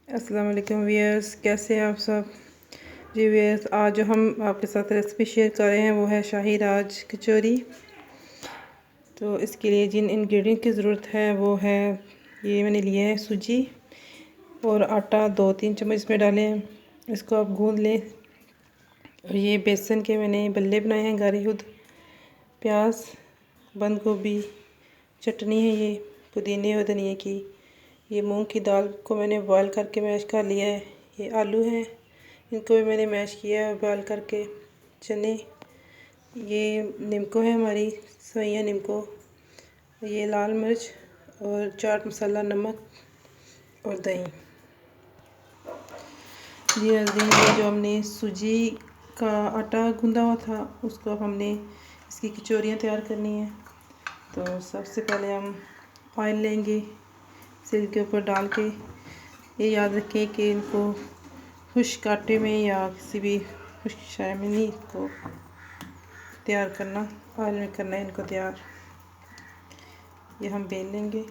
अस्सलाम वालेकुम व्यूअर्स, कैसे हैं आप सब। जी व्यूअर्स, आज जो हम आपके साथ रेसिपी शेयर कर रहे हैं वो है शाही राज कचौरी। तो इसके लिए जिन इंग्रेडिएंट की ज़रूरत है वो है, ये मैंने लिया है सूजी और आटा 2-3 चम्मच इसमें डालें। इसको आप गूंद लें। और ये बेसन के मैंने बल्ले बनाए हैं, गारी खुद, प्याज, बंद गोभी, चटनी है ये पुदीने और धनिए की। ये मूंग की दाल को मैंने बॉयल करके मैश कर लिया है। ये आलू हैं, इनको भी मैंने मैश किया है बॉयल करके। चने, ये नीमको है हमारी, सवैयाँ नीमको, ये लाल मिर्च और चाट मसाला, नमक और दही। ये जो हमने सूजी का आटा गूंदा हुआ था उसको अब हमने इसकी कचौरियाँ तैयार करनी है। तो सबसे पहले हम ऑयल लेंगे, सिल के ऊपर डाल के। ये याद रखें कि इनको खुश्क आटे में या किसी भी खुश्क शाय में नहीं इसको तैयार करना, ऑयल में करना है इनको तैयार। ये हम बेल लेंगे।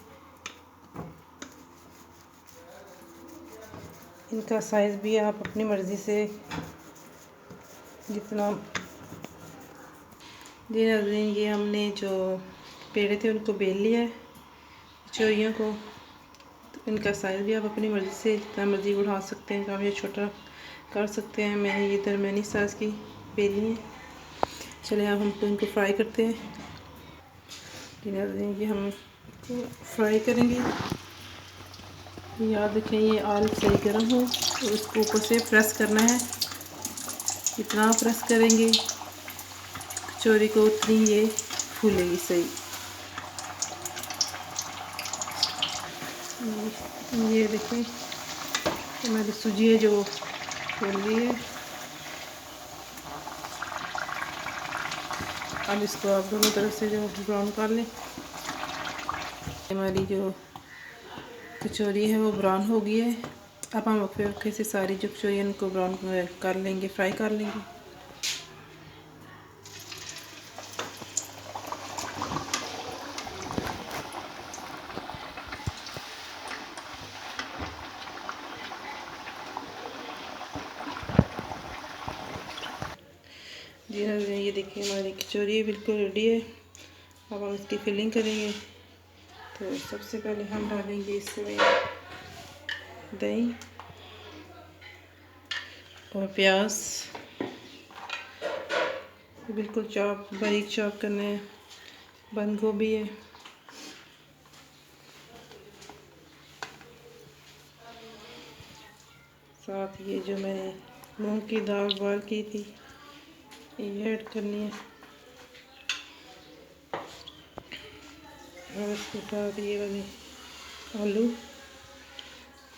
इनका साइज़ भी आप अपनी मर्ज़ी से जितना। जी नाज़रीन, ये हमने जो पेड़े थे उनको बेल लिया है, कचौरियों को। तो इनका साइज़ भी आप अपनी मर्ज़ी से जितना मर्ज़ी बढ़ा सकते हैं, काम या छोटा कर सकते हैं। मैंने ये दरमियानी साइज़ की बेली है। चलिए अब हम इनको फ्राई करते हैं। ये हम फ्राई करेंगे। याद रखें ये ऑयल सही गर्म हो और इसको ऊपर से प्रेस करना है। जितना प्रेस करेंगे कचौरी को उतनी ये फूलेगी सही। ये देखिए हमारी सूजी है जो फूल गई है। अब इसको आप दोनों तरफ से जो ब्राउन कर लें। हमारी जो कचौरी है वो ब्राउन हो गई है। अब हम फिर से सारी जो कचौरी है उनको ब्राउन कर लेंगे, फ्राई कर लेंगे। जी हाँ, ये देखिए हमारी कचौरी बिल्कुल रेडी है। अब हम इसकी फिलिंग करेंगे। तो सबसे पहले हम डालेंगे इसमें दही और प्याज, बिल्कुल चॉप, बारीक चॉप करना है। बंद गोभी है, साथ ये जो मैंने मूंग की दाल बॉयल की थी ये ऐड करनी है। और इसके साथ ये वाले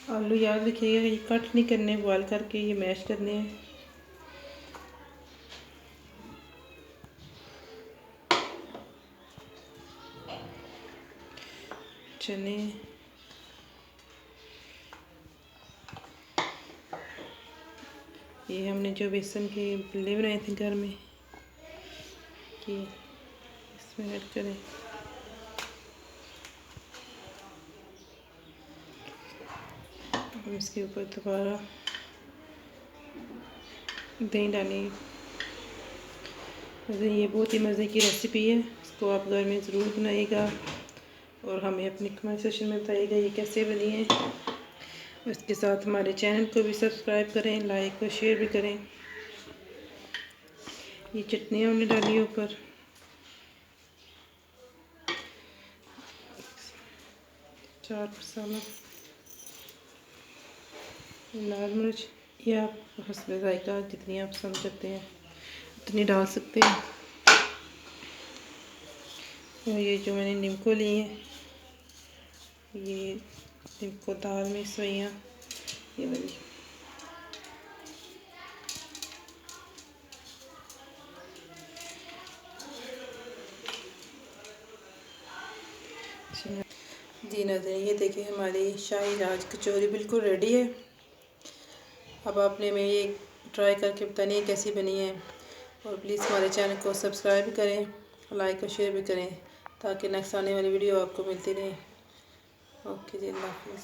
आलू याद रखिएगा ये कट नहीं करने, बॉयल करके ये मैश करने हैं। चने, ये हमने जो बेसन के बल्ले बनाए थे घर में, कि इसमें ऐड करें। हम इसके ऊपर दोबारा दही डालेंगे। ये बहुत ही मज़े की रेसिपी है, इसको आप घर में ज़रूर बनाइएगा और हमें अपनी कमेंट सेक्शन में बताइएगा ये कैसे बनी है। इसके साथ हमारे चैनल को भी सब्सक्राइब करें, लाइक और शेयर भी करें। ये चटनी हमने डाली है ऊपर, चाट मसाला, लाल मिर्च, या आप हस्बे जायका जितनी आप पसंद करते हैं उतनी डाल सकते हैं। और ये जो मैंने नीमको ली है, ये नीमको दाल में सवैयाँ, ये वाली। जी नाज़रीन, ये देखिए हमारी शाही राज कचौरी बिल्कुल रेडी है। अब आपने में ये ट्राई करके बतानी है कैसी बनी है। और प्लीज़ हमारे चैनल को सब्सक्राइब करें, लाइक और शेयर भी करें ताकि नेक्स्ट आने वाली वीडियो आपको मिलती रहे। ओके जी, अल्लाह हाफ़िज़।